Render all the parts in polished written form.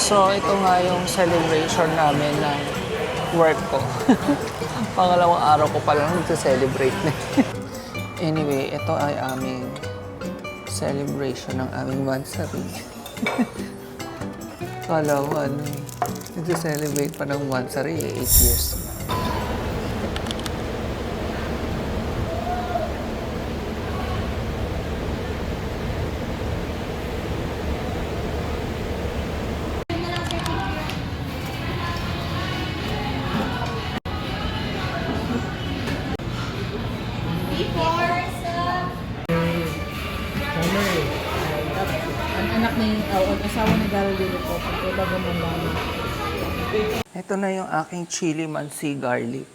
So, ito nga yung celebration namin ng work ko. Pangalawang araw ko pa lang nagsa-celebrate na. Anyway, ito ay aming celebration ng aming mansari. Kala ko nagsa-celebrate pa ng mansari 8 years na. Ang anak ni ang asawa ni Daryl Dilipo, pagkabago ng mama. Ito na yung aking chili mansi garlic.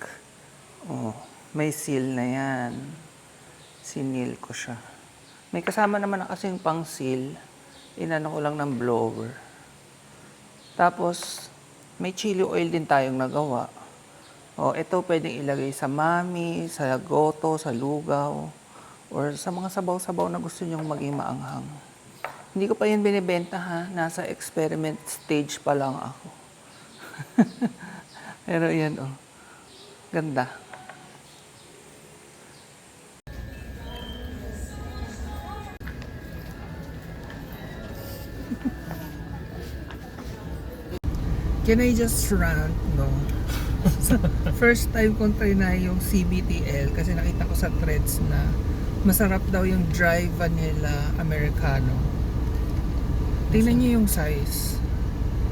Oh, may seal na yan. Sinil ko siya. May kasama naman na kasing pang seal. Inano ko lang ng blower. Tapos, may chili oil din tayong nagawa. Oh, ito pwedeng ilagay sa mami, sa goto, sa lugaw, or sa mga sabaw-sabaw na gusto nyong maging maanghang. Hindi ko pa yun binibenta ha. Nasa experiment stage pa lang ako. Pero yan oh. Ganda. Can I just rant, no? First time kong try na yung CBTL kasi nakita ko sa threads na masarap daw yung dry vanilla americano. Tingnan niyo yung size.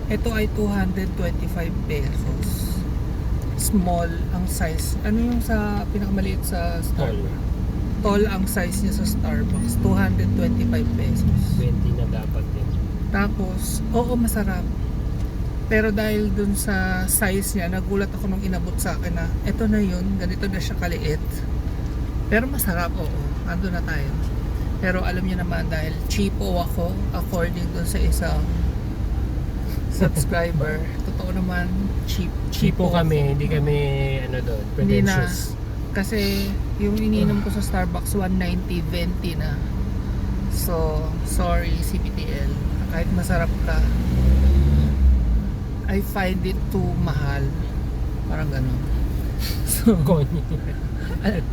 Ito ay 225 pesos. Small ang size. Ano yung sa pinakamaliit sa Starbucks? Tall ang size niya sa Starbucks. 225 pesos. 20 na dapat din. Tapos, oo, masarap. Pero dahil dun sa size niya, nagulat ako nung inabot sa akin na eto na yun, ganito na siya kaliit. Pero masarap, oo. Ando na tayo. Pero alam niyo naman, dahil cheapo ako, according dun sa isang subscriber, totoo naman, Cheapo kami, hindi kami doon, Hindi na. pretentious. Kasi yung iniinom ko sa Starbucks, 190, 20 na. So, sorry CPTL. Kahit masarap ka, I find it too mahal. Parang ganun. So, Konyo.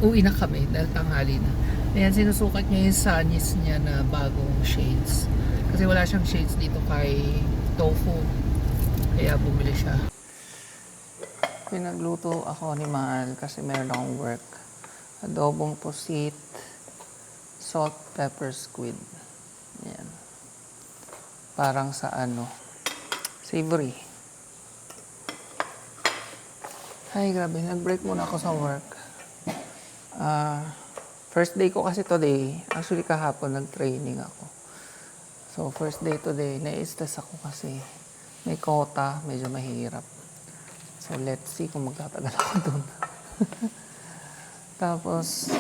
uwi na kami dahil tanghali na. Ayan, sinusukat niya yung Sunnies niya na bagong shades. Kasi wala siyang shades dito kay Tofu. Kaya bumili siya. Pinagluto ako ni Mahal kasi meron akong work. Adobong pusit, salt, pepper, squid. Ayan. Parang sa savory. Ay, grabe. Nag-break muna ako sa work. First day ko kasi today. Actually, kahapon nag-training ako. So, first day today, na-stress ako kasi may quota, medyo mahirap. So, let's see kung magtatagal ako dun. Tapos,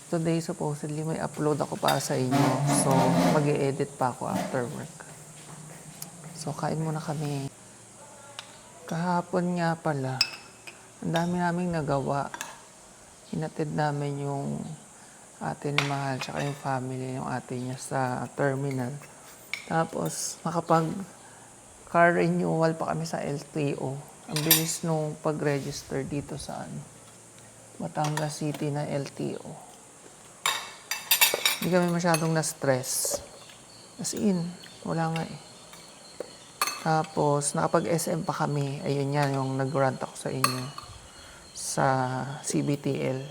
today supposedly may upload ako para sa inyo. So, mag-e-edit pa ako after work. So, kain muna kami. Kahapon nga pala, ang dami naming nagawa. Hinatid namin yung ate ni Mahal tsaka yung family yung ate niya sa terminal. Tapos, makapag car renewal pa kami sa LTO. Ang bilis nung pag-register dito sa Batangas City na LTO. Hindi kami masyadong na-stress. As in, wala nga eh. Tapos, nakapag-SM pa kami. Ayun yan, yung nag-rant ako sa inyo. Sa CBTL.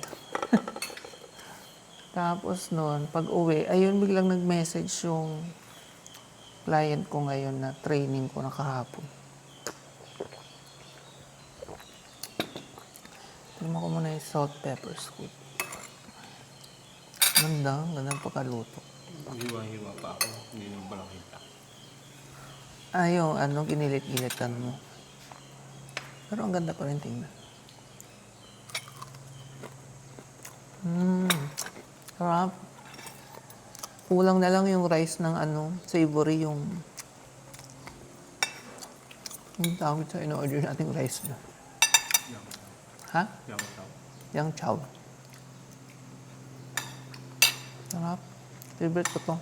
Tapos noon, pag uwi, ayun, biglang nag-message yung client ko ngayon na training ko na kahapon. Tignan ko muna yung salt, pepper, squid. Ganda, ganda ang pagkaluto. Hiwa-hiwa pa ako, hindi naman pala kita. Yung ginilit-gilitan mo. Pero ang ganda pa rin tingnan. Sarap. Kulang na lang yung rice ng savory yung tawag sa in-order nating rice na. Ha? Yang chow. Sarap. Favorite ko to.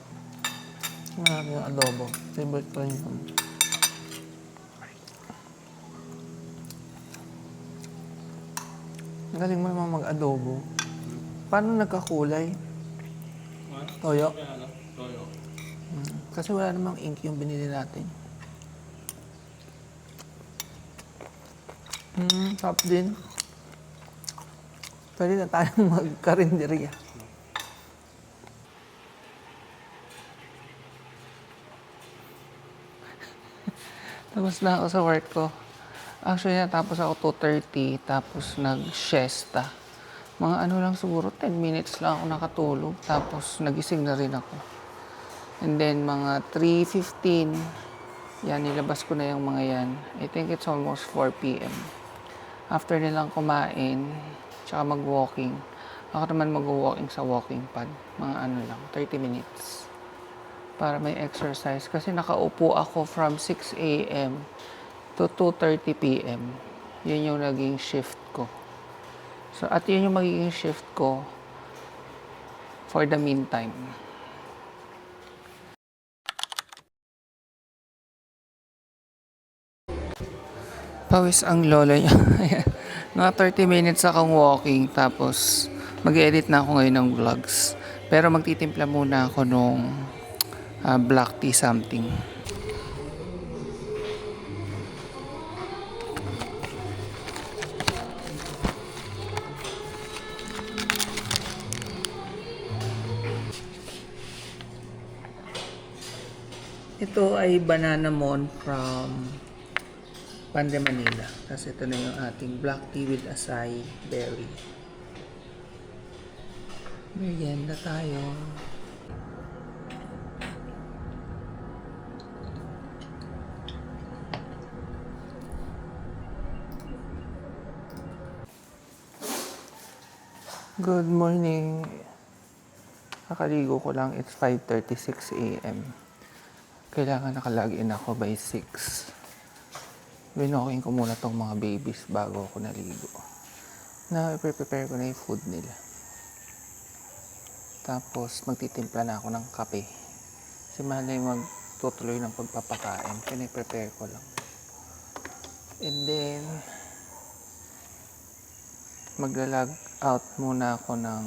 Marami yung adobo. Favorite ko rin yun. Galing mo naman mag-adobo. Paano nagkakulay? Toyo? Toyo. Kasi wala namang ink yung binili natin. Sarap din. Pwede na tayong magkarinderya. Tapos na ako sa work ko. Actually, natapos ako 2:30, tapos nag-siesta. Mga ano lang siguro, 10 minutes lang ako nakatulog. Tapos nagising na rin ako. And then, mga 3:15, yan, nilabas ko na yung mga yan. I think it's almost 4 p.m. After nilang kumain, tsaka mag-walking. Ako naman mag-walking sa walking pad. Mga ano lang, 30 minutes. Para may exercise. Kasi nakaupo ako from 6 a.m. to 2:30 p.m. Yun yung naging shift ko. So, at yun yung magiging shift ko for the meantime. Pawis ang lolo niya. Mga 30 minutes akong walking, tapos mag-edit na ako ngayon ng vlogs. Pero magtitimpla muna ako nung black tea something. Ito ay banana mon from Pande Manila. Tapos ito na yung ating black tea with acai berry. Merienda tayo. Good morning. Nakaligo ko lang. It's 5:36 a.m. Kailangan nakalagin ako by 6. Binoking ko muna tong mga babies bago ako naligo. Na-prepare ko na yung food nila. Tapos magtitimpla na ako ng kape. Si Manay magtutuloy ng pagpapakain. Piniprepare ko lang. And then, magla-log out muna ako ng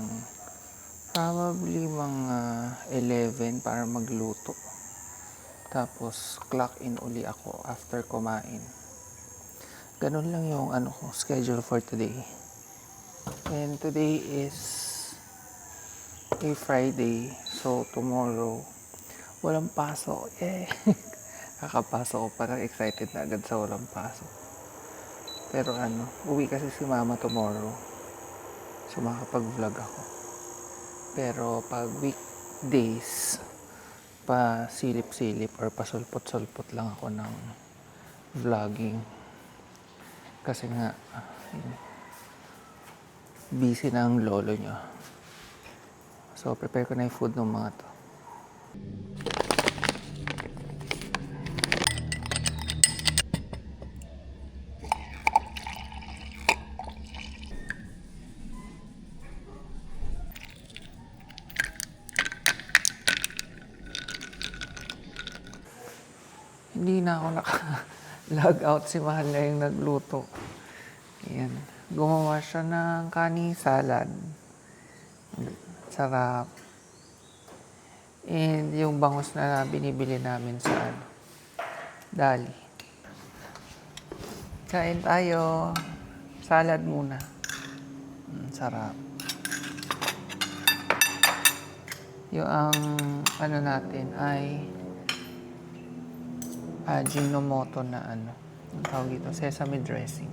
probably mga 11 para magluto. Tapos, clock in uli ako after kumain. Ganun lang yung schedule for today. And today is a Friday. So, tomorrow, walang pasok. Kakapasok ko, parang excited na agad sa walang pasok. Pero uwi kasi si mama tomorrow. So, makakapag-vlog ako. Pero pag weekdays, pa silip-silip or pasulpot-sulpot lang ako ng vlogging. Kasi nga, busy na ang lolo niya. So, prepare ko na yung food ng mga to. Hindi na ako naka-log out, si Mahal na yung nagluto. Ayan. Gumawa siya ng kaning salad. Sarap. And yung bangus na binibili namin sa Dali. Kain tayo. Salad muna. Sarap. Yung natin ay Ajinomoto na ang tawag dito, sesame dressing.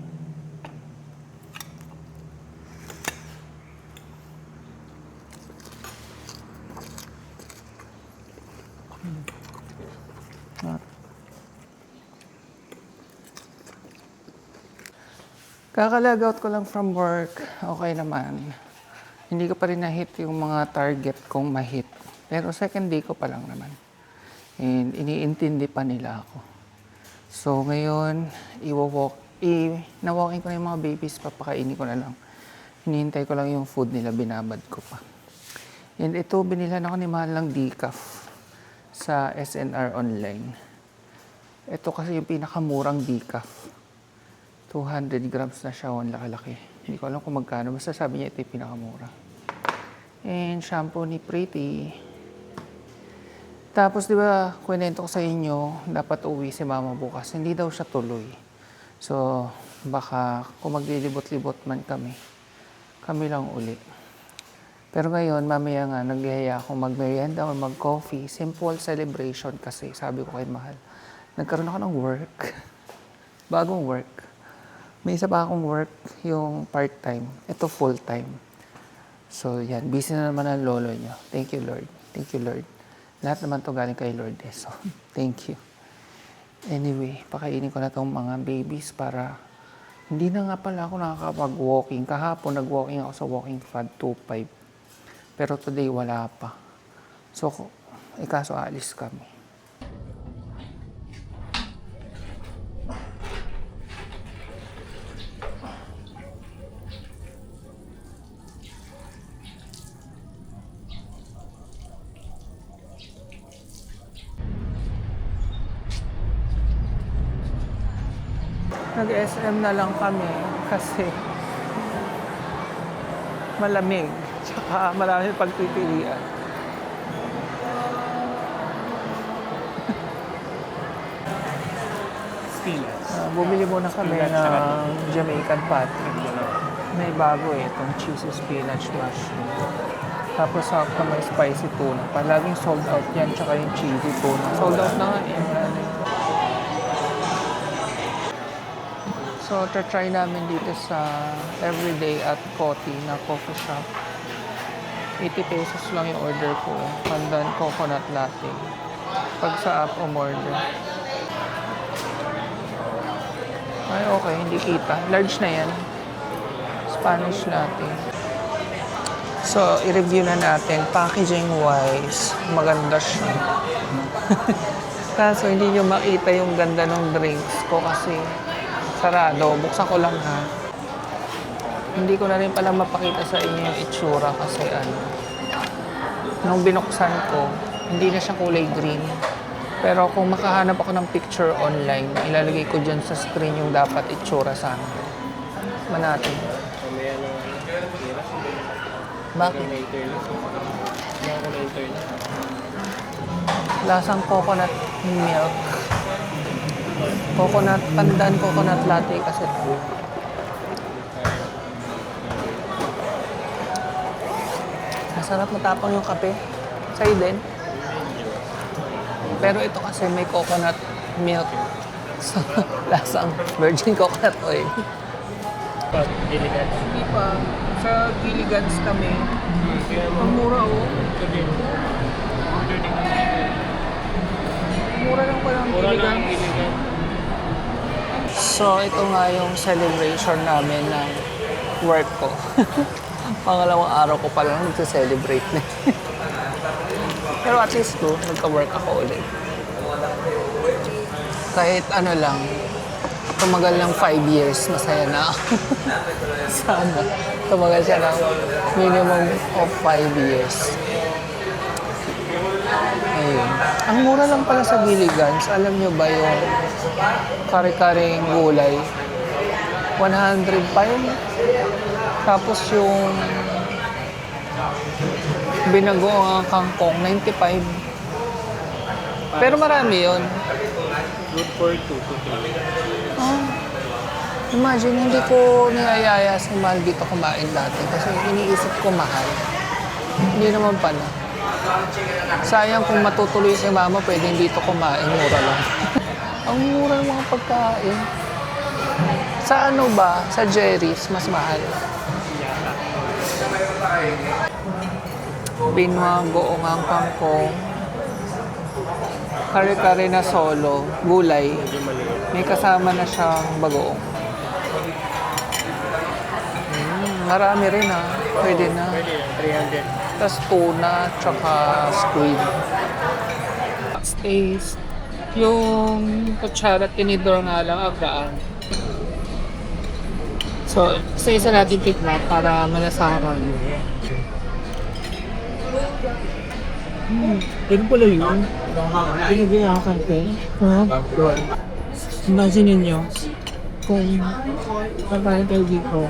Kaka-logout ko lang from work. Okay naman. Hindi ko pa rin na-hit yung mga target kong ma-hit. Pero second day ko pa lang naman. And iniintindi pa nila ako. So ngayon, na-walking ko na yung mga babies, papakainin ko na lang. Hinihintay ko lang yung food nila, binabad ko pa. And ito, binilan ako ni Mahal ng decaf sa SNR online. Ito kasi yung pinakamurang decaf. 200 grams na siya, ang laki-laki. Hindi ko alam kung magkano. Basta sabi niya ito yung pinakamura. And shampoo ni Pretty. Tapos, di ba, kwento ko sa inyo, dapat uwi si mama bukas. Hindi daw siya tuloy. So, baka kung maglilibot-libot man kami, kami lang uli. Pero ngayon, mamaya nga, naghihaya akong mag-merienda o mag-coffee. Simple celebration kasi, sabi ko kay Mahal. Nagkaroon ako ng work. Bagong work. May isa pa akong work, yung part-time. Ito full-time. So, yan. Busy na naman ang lolo niyo. Thank you, Lord. Thank you, Lord. Lahat naman to galing kay Lord. Eh. So, thank you. Anyway, pakainin ko na tong mga babies para hindi na nga pala ako nakakapag-walking. Kahapon, nag-walking ako sa walking fad 2.5. Pero today, wala pa. So, kaso alis kami. Nag-SM na lang kami kasi malamig. Tsaka marami pagpipilian. Spinach. Bumili muna kami ng Jamaican patty. May bago itong cheesy spinach mushroom. Tapos ako may spicy tuna. Palaging sold out yan, tsaka yung cheesy tuna. Sold out na nga eh. So, try namin dito sa Everyday at Coty na coffee shop. 80 pesos lang yung order ko. Pandan coconut latte. Pag sa app umorder. Ay, okay. Hindi kita. Large na yan. Spanish latte. So, i-review na natin. Packaging-wise, maganda siya. Kaso, hindi nyo makita yung ganda ng drinks ko kasi sarado. Buksan ko lang ha. Hindi ko na rin pala mapakita sa inyo yung itsura kasi nung binuksan ko, hindi na siya kulay green. Pero kung makahanap ako ng picture online, ilalagay ko dyan sa screen yung dapat itsura sa akin. Manatin. Bakit? Lasang coconut milk. Pandan coconut latte kasi ito. Masarap, matapang yung kape. Sa'yo din. Pero ito kasi may coconut milk. So, lasang virgin coconut oil. Gilligan's. Hindi pa. Sa Gilligan's kami. Ang mura oh. Mura lang pala ang Gilligan's. So, ito nga yung celebration namin ng work ko. Pangalawang araw ko pa lang nagsa-celebrate na. Pero at least nagka-work ako ulit. Kahit ano lang, tumagal ng 5 years, masaya na ako. Sana. Tumagal siya ng minimum of 5 years. Ayun. Ang mura lang pala sa Gilligan's. Alam nyo ba yung kare-karing gulay? 105. Tapos yung binagoong kangkong, 95. Pero marami yun. Good for 2 to 3. Ah, imagine, hindi ko niyayaya si Mahal dito kumain dati kasi iniisip ko mahal. Hindi naman pala. Sayang kung matutuloy si Mama, pwedeng dito kumain, mura lang. Ang mura ng mga pagkain. Sa ano ba? Sa Jerry's, mas mahal. Binwago ang kangkong. Kare-kare na solo, gulay. May kasama na siyang bagoong. Marami rin ha. Pwede na. Pwede yan, 300. Tapos tuna, tsaka squid. Taste. Yung kutsara tinidor nga lang, agraan. So, isa natin tikman para malasahan. Pero pala yun. Pinag-iakan ko. Imagine ninyo kung kakain tayo dito.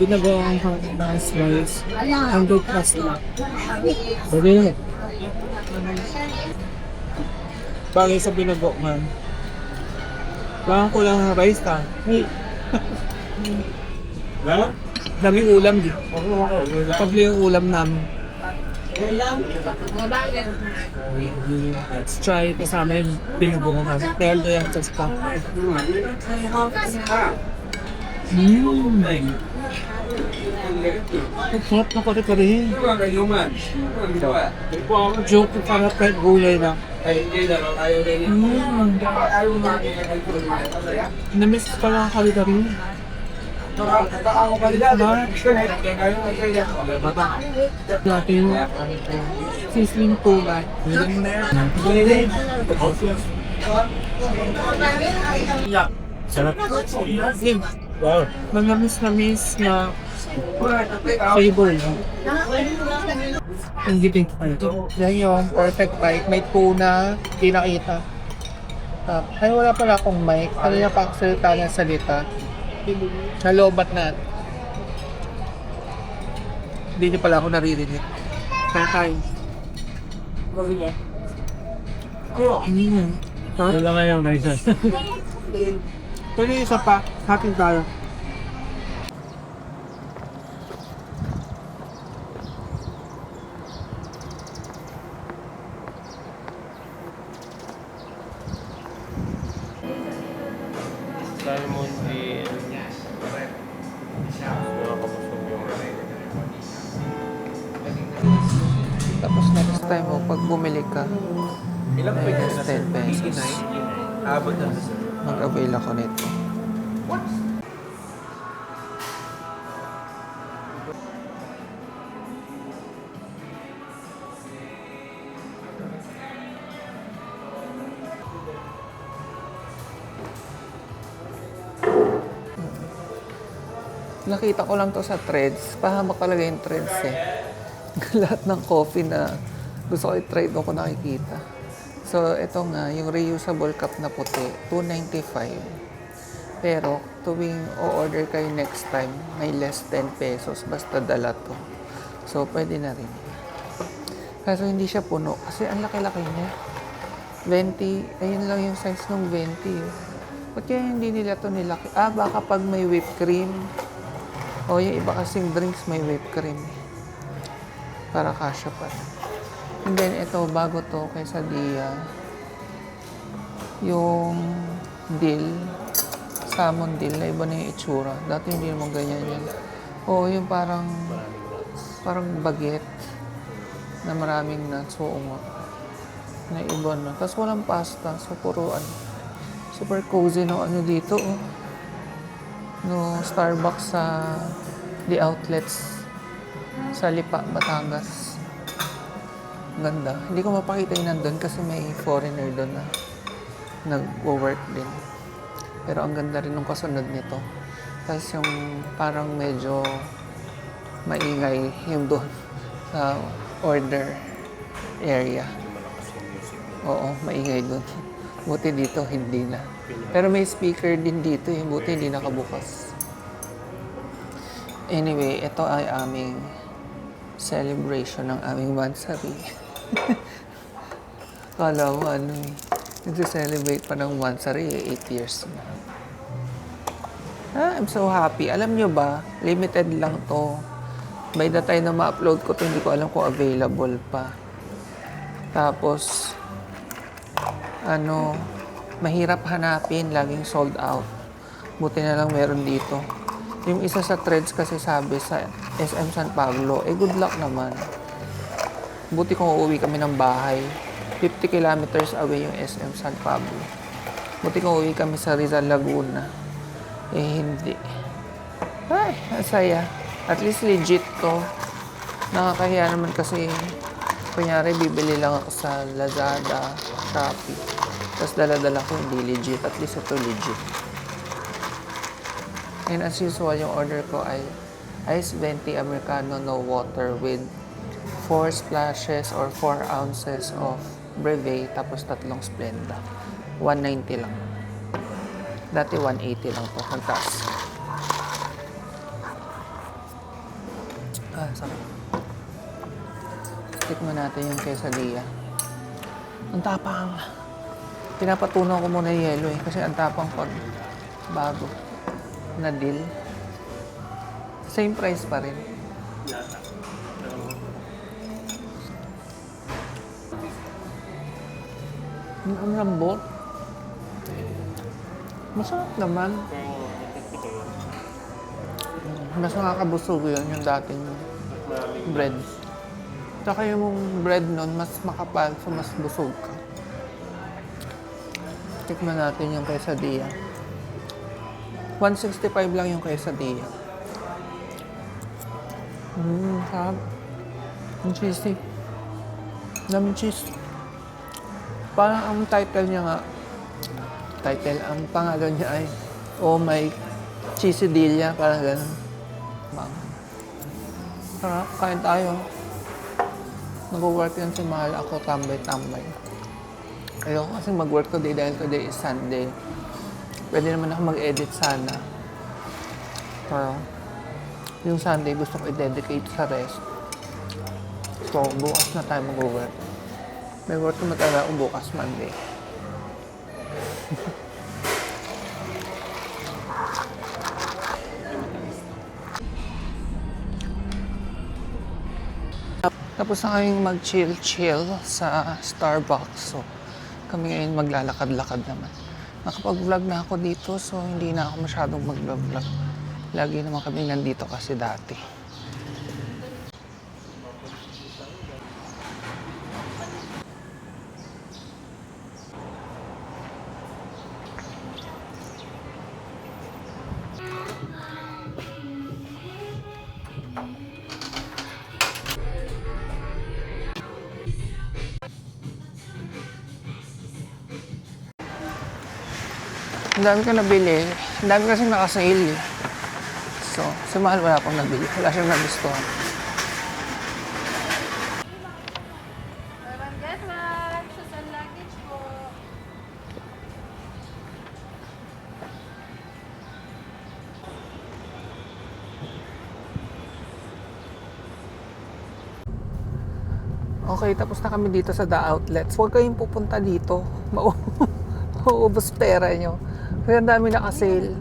Pinagawang Hamas rice. 100 plus lang. Pwede na. Bagay sa pinagawang. Baka ko lang ng rice ta. Hey. Daming ulam di. Pabli yung ulam namin. Let's try kasama yung pinagawang namin. Kaya ito yung tasta. Ang sarap na kare-kare. Joke yung parang kahit gulay na. Namiss ko pala ang kare-kare. Natin sizzling tubay. Sarap. Wow. Manamis-namis na flavor. Ang giping ko. Yan yung perfect bite. May tuna, di nakita. Ay, wala pala akong mic. Ano yung paksalita ng salita? Nalobat na. Hindi niyo pala ako naririnig. Kakain. Wala nga yung rice. Pero yung isa pa, happy tayo. Salmon di... Nakakapusog yung Tapos next time mo, pag bumili ka, minus 10 pesos. Mag-avail ako nito. Nakita ko lang to sa Threads. Pahamak talaga yung Threads eh. Lahat ng coffee na gusto ko i-try doon ko nakikita. So, ito nga, yung reusable cup na puti, $2.95. Pero, tuwing o-order kayo next time, may less 10 pesos, basta dala to. So, pwede na rin. Kaso hindi siya puno, kasi ang laki-laki niya. 20, ayun lang yung size ng 20. Ba't kaya hindi nila to nilaki? Baka pag may whipped cream. O, yung iba kasing drinks may whipped cream. Para kasya pa. And then, ito, bago to, kay Sadia, yung dill, salmon dill, na iba na yung itsura. Dati hindi naman ganyan yan. O, yung parang baguette na maraming nuts, oo nga. Na iba na. Tapos walang pasta, so puro super cozy no dito, oh. No Starbucks sa The Outlets sa Lipa, Batangas. Ganda. Hindi ko mapakita yun nandun kasi may foreigner doon na nag-work din. Pero ang ganda rin ng kasunod nito. Tapos yung parang medyo maingay yung doon sa order area. Oo, maingay doon. Buti dito, hindi na. Pero may speaker din dito, yung buti hindi nakabukas. Anyway, ito ay aming celebration ng aming mansari. Kala mo nagse-celebrate pa ng mansari, 8 years na. I'm so happy. Alam nyo ba, limited lang to. By the time na ma-upload ko to, hindi ko alam kung available pa. Tapos, mahirap hanapin, laging sold out. Buti na lang meron dito. Yung isa sa Threads kasi sabi sa SM San Pablo, good luck naman. Buti kung uuwi kami ng bahay. 50 kilometers away yung SM San Pablo. Buti kung uuwi kami sa Rizal, Laguna. Hindi. Ay, ang saya. At least legit to. Nakakahiya naman kasi kunyari bibili lang ako sa Lazada, Shopee. Tapos dala-dala ko hindi legit. At least ito legit. And as usual, yung order ko ay Ice Venti Americano no water with 4 splashes or 4 ounces of Breve tapos 3 Splenda. 190 lang. Dati 180 lang to. Magtaas. Sarap. Tikman natin yung quesadilla. Ang tapang. Pinapatunaw ko muna yung yelo eh. Kasi ang tapang pag bago na deal. Same price pa rin. Ang lambot. Masarap naman. Mas nakakabusog yun, yung dating bread. Tsaka yung bread nun, mas makapal, so mas busog ka. Tikman natin yung quesadilla. 165 lang yung quesadilla. Sarap. Ang cheesy. Daming cheese. Parang ang title niya nga, ang pangalan niya ay Oh My Cheesedilla, parang ganun. Bang. Sarap, kain tayo. Nag-work yan si Mahal, ako tambay-tambay. Ayoko kasi mag-work today dahil today is Sunday. Pwede naman ako mag-edit sana. Pero yung Sunday gusto ko i-dedicate sa rest. So, bukas na tayo mag-work. May work naman talaga ako bukas Monday. Tapos na kaming mag-chill-chill sa Starbucks. So, kami ngayon maglalakad-lakad naman. Nakapag-vlog na ako dito, so hindi na ako masyadong mag-vlog. Lagi naman kami nandito kasi dati. Ang dami ko nabili. Ang dami kasi naka-sale eh. So, si Mahal wala pang nabili. Wala siyang nagustuhan. Get one. Sa luggage po. Okay, tapos na kami dito sa The Outlets. Huwag kayong pupunta dito. Mauubos pera nyo. Kaya ang dami naka-sale.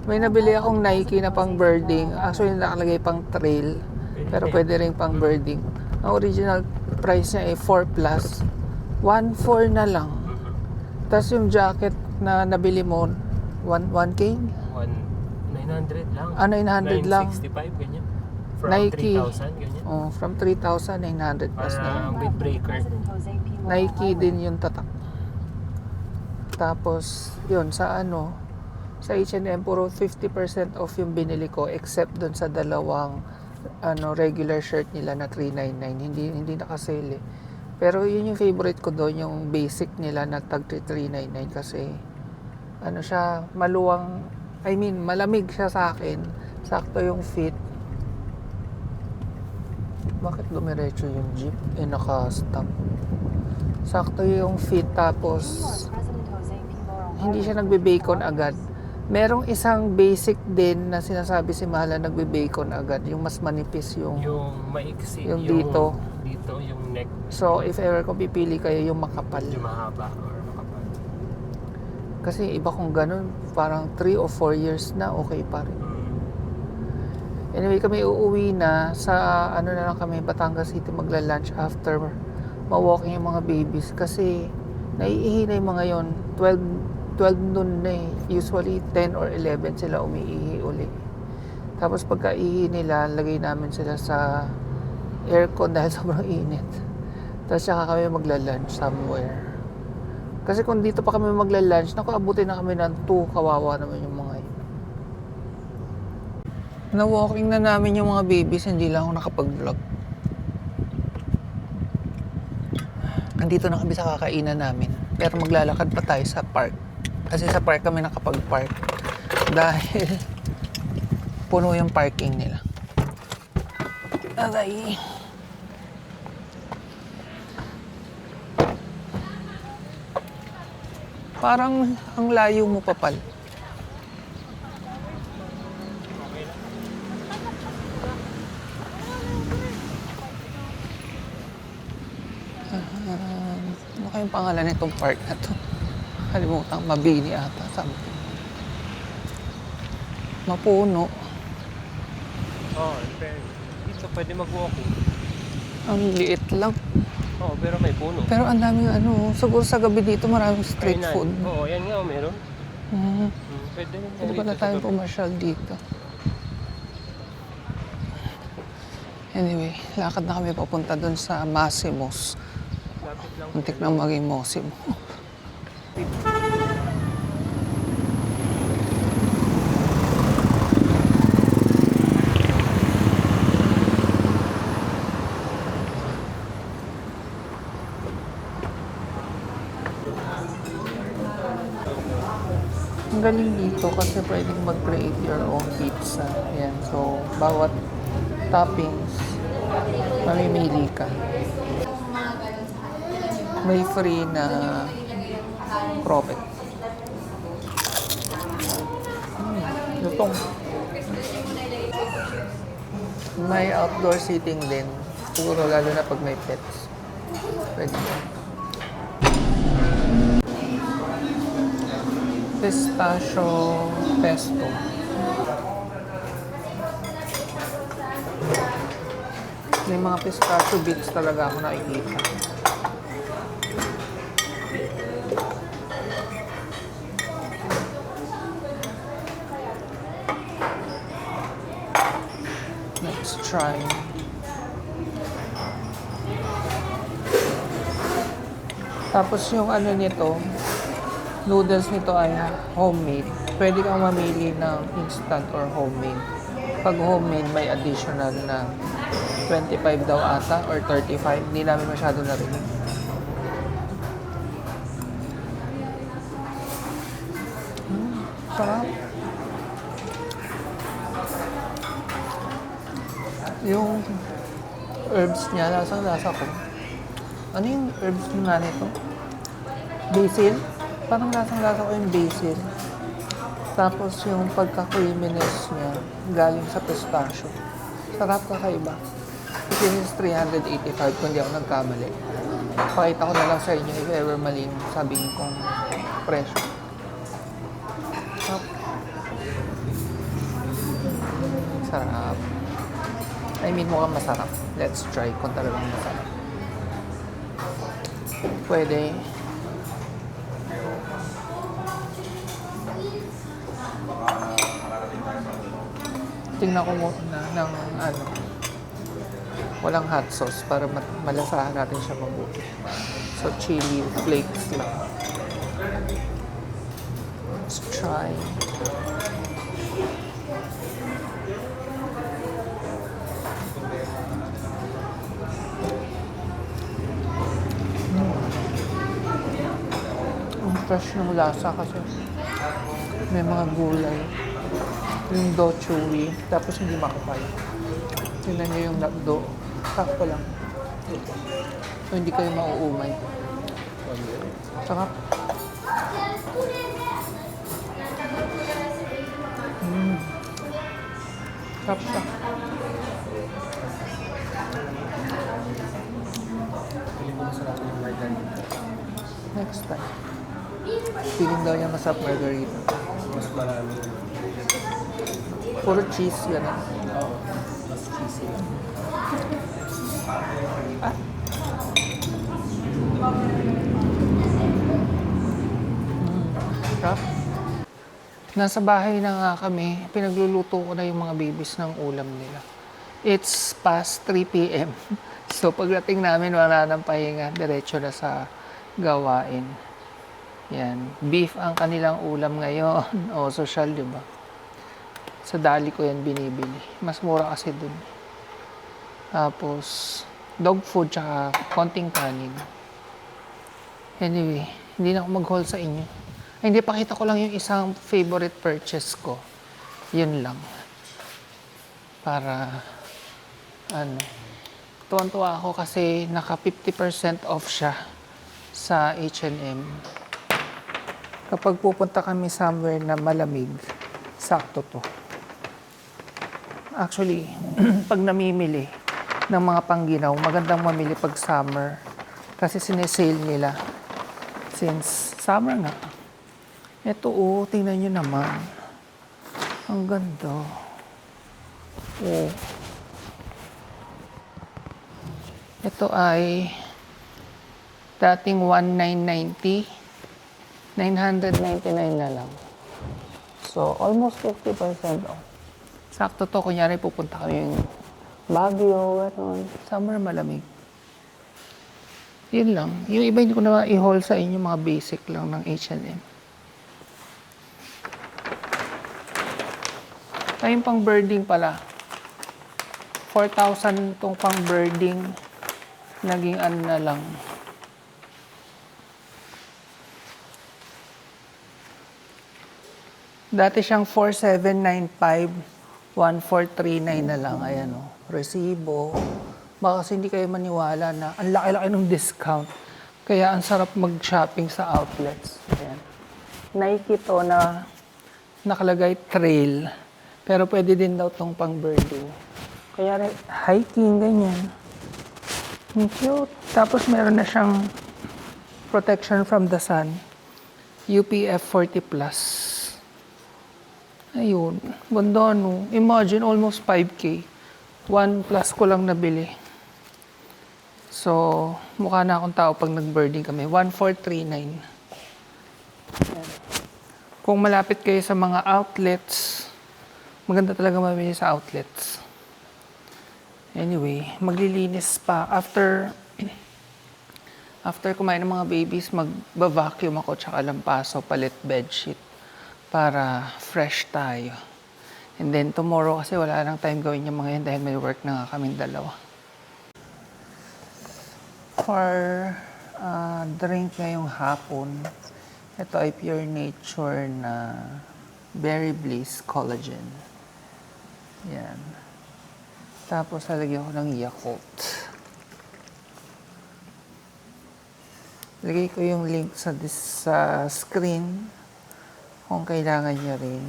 May nabili akong Nike na pang birding. Actually, nakalagay pang trail. Pero pwede rin pang birding. Ang original price niya ay 4 plus. 1.4 na lang. Tapos yung jacket na nabili mo, 1K? 900 lang. 900 lang. 965, ganyan. From Nike. 3,000, ganyan. Oh, from 3,000, 900 plus na. Parang with breaker. Nike din yung tatak. Tapos, yun, sa sa H&M, puro 50% off yung binili ko except dun sa dalawang regular shirt nila na 399. Hindi nakasale eh. Pero yun yung favorite ko doon, yung basic nila na tag 399 kasi siya, maluwang, malamig siya sa akin. Sakto yung fit. Bakit dumiretso yung jeep? Naka-stop. Sakto yung fit, tapos hindi siya nagbe-bacon agad. Merong isang basic din na sinasabi si Mahala nagbe-bacon agad. Yung mas manipis yung maiksi. yung dito. Dito, yung neck. So, if ever kung pipili kayo, yung makapal. Yung mahaba or makapal. Kasi iba kung ganun, parang 3 or 4 years na, okay pa rin. Anyway, kami uuwi na sa, na lang kami, Batangas City, magla-lunch after ma-walking yung mga babies. Kasi, naiihi na yung mga yon 12 noon na eh. Usually 10 or 11 sila umiihi uli. Tapos pagka-ihi nila, lagay namin sila sa aircon dahil sobrang init. Tapos saka kami magla-lunch somewhere. Kasi kung dito pa kami magla-lunch, naku, abutin na kami ng 2, kawawa naman yung mga yun. Na-walking na namin yung mga babies, hindi lang ako nakapag-vlog. Nandito na kami sa kakainan namin. Pero maglalakad pa tayo sa park. Kasi sa park kami nakapag-park. Dahil puno yung parking nila. Aray. Parang ang layo mo papal. kayong pangalan nitong park na to? Kalimutang Mabini ata. Something. Mapuno. Oo, dito pwede mag-walking. Ang liit lang. Oo, pero may puno. Pero ang daming ano, siguro sa gabi dito maraming street Kainan. food. Oo, yan nga, meron. Pwede rin Pwede pala sa tayong gabi. pumasyal dito. Anyway, lakad na kami papunta dun sa Massimo's. Lapit lang. Muntik nang maging Mosimo. Ang galing dito kasi pwedeng mag-create your own pizza. Ayan, so bawat toppings, mamimili ka. May free na croquette. Lutong. May outdoor seating din. Siguro lalo na pag may pets. Pwede. Pistachio pesto. May mga pistachio bits talaga ako nakikita. Let's try. Tapos yung ano nito, noodles nito ay homemade. Pwede kang mamili ng instant or homemade. Pag homemade, may additional na 25 daw ata or 35. Hindi namin masyado narinig. Sarap. Yung herbs niya, lasang-lasa ko. Ano yung herbs nga nito? Basil? Parang lasang-lasa ko yung basil. Tapos yung pagka-creaminess niya, galing sa pistachio. Sarap, kakaiba. This is 385 kung di ako nagkamali. Pakita ko na lang sa inyo if ever mali yung sabihin kong presyo. Sarap. Sarap. I mean, mukhang masarap. Let's try kung talagang masarap. Pwede. Tingnan ko muna ng ano, walang hot sauce para malasahan natin siya mabuti. So, chili flakes lang. Let's try. Ang fresh ng lasa kasi may mga gulay. Yung dough chewy, tapos hindi makapal. Tingnan niyo yung dough. Sakto lang. So, hindi kayo mauumay. Sarap. Sarap siya. Next time. Feeling daw niya masarap margarita. Mas marami. Puro cheese yan. Oo. Mas cheesy lang. Ah. Sarap. Nasa bahay na nga kami. Pinagluluto ko na yung mga babies ng ulam nila. It's past 3 p.m. So pagdating namin, wala nang pahinga. Diretso na sa gawain. Yan. Beef ang kanilang ulam ngayon. O, social, di ba? Sa Dali ko yan binibili. Mas mura kasi dun. Tapos, dog food tsaka konting kanin. Anyway, hindi na ako mag-haul sa inyo. Ay, hindi, pakita ko lang yung isang favorite purchase ko. Yun lang. Para, tuwan-tuwa ako kasi naka 50% off siya sa H&M. Kapag pupunta kami somewhere na malamig, sakto to. Actually, pag namimili ng mga pangginaw, magandang mamili pag summer. Kasi sinesale nila Since summer nga. Ito tingnan nyo naman. Ang ganda. Oh. Ito ay dating 1,990. 999 na lang. So, almost 50% off. Sakto to, kunyari pupunta kami yung Baguio, gano'n. Summer malamig. Yun lang. Yung iba hindi ko na i-haul sa inyo, mga basic lang ng H&M. Ayun pang birding pala. 4,000 tong pang birding. Naging ano na lang. Dati siyang 4,795, 1,439 na lang. Ayan o. Resibo. Baka kasi hindi kayo maniwala na ang laki-laki ng discount. Kaya ang sarap mag-shopping sa outlets. Ayan. Nike to na nakalagay trail. Pero pwede din daw tong pang birding. Kaya hiking, ganyan. Ang cute. Tapos meron na siyang protection from the sun. UPF 40+. Ayun. Ganda, no? Imagine, almost 5K. 1 plus ko lang nabili. So, mukha na akong tao pag nag-birding kami. 1,439. Ayan. Kung malapit kayo sa mga outlets, maganda talaga mabili sa outlets. Anyway, maglilinis pa. After kumain ng mga babies, mag-vacuum ako tsaka lampaso, palit bedsheet para fresh tayo. And then tomorrow kasi wala nang time gawin yung mga yan dahil may work na nga kaming dalawa. For drink ngayong hapon, ito ay Pure Nature na Berry Bliss Collagen. Yan. Tapos lalagyan ko ng Yakult. Lagay ko yung link sa screen kung kailangan nyo rin.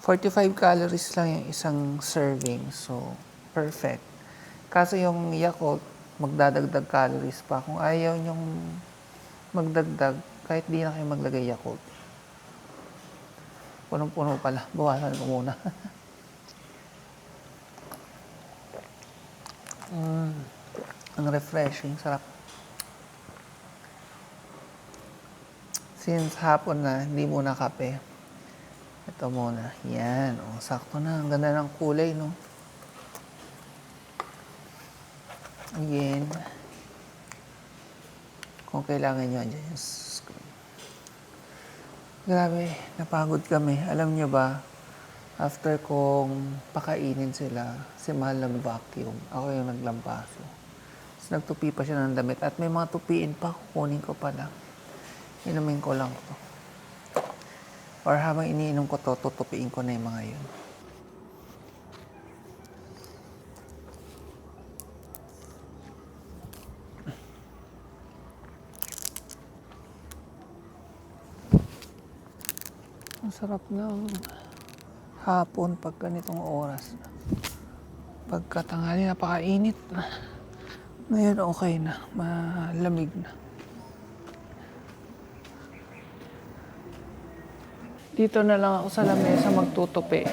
45 calories lang yung isang serving. So, perfect. Kaso yung Yakult, magdadagdag calories pa. Kung ayaw nyong magdagdag, kahit di na kayo maglagay Yakult. Punong-puno pala. Bawasan ko muna. Ang refreshing. Sarap. Since hapon na, hindi muna kape. Ito muna. Yan. O, sakto na. Ang ganda ng kulay, no? Again. Kung kailangan nyo, andyan yung screen. Grabe, napagod kami. Alam nyo ba, after kong pakainin sila, si Mahal nag-vacuum. Ako yung naglampaso. Tapos nagtupi pa siya ng damit. At may mga tupiin pa, kukunin ko pa lang. Inumin ko lang to. Or habang iniinom ko to, tutupiin ko na yung mga yun. Ang sarap ng hapon pag ganitong oras. Pagkatanghali, napakainit na. Ngayon okay na, malamig na. Dito na lang ako sa lamesa magtutupi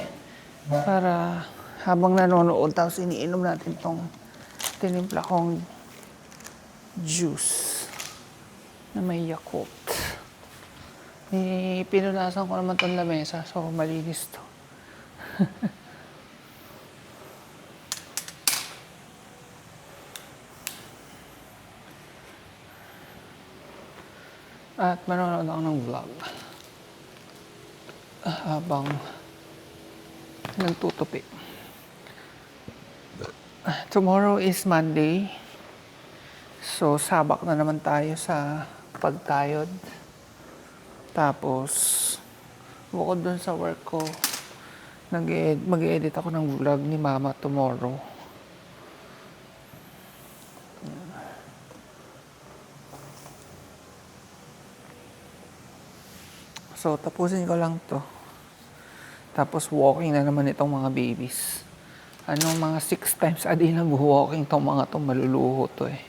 para habang nanonood tapos iniinom natin tong tinimpla kong juice na may Yakult. Pinunasan ko naman tong lamesa so malinis to. At manonood ako ng vlog habang nagtutupi. Tomorrow is Monday. So, sabak na naman tayo sa pagtayod. Tapos, bukod dun sa work ko, mag-edit ako ng vlog ni Mama tomorrow. So, tapusin ko lang to. Tapos, walking na naman itong mga babies. Mga 6 times a day nag-walking tong mga to, maluluho to eh.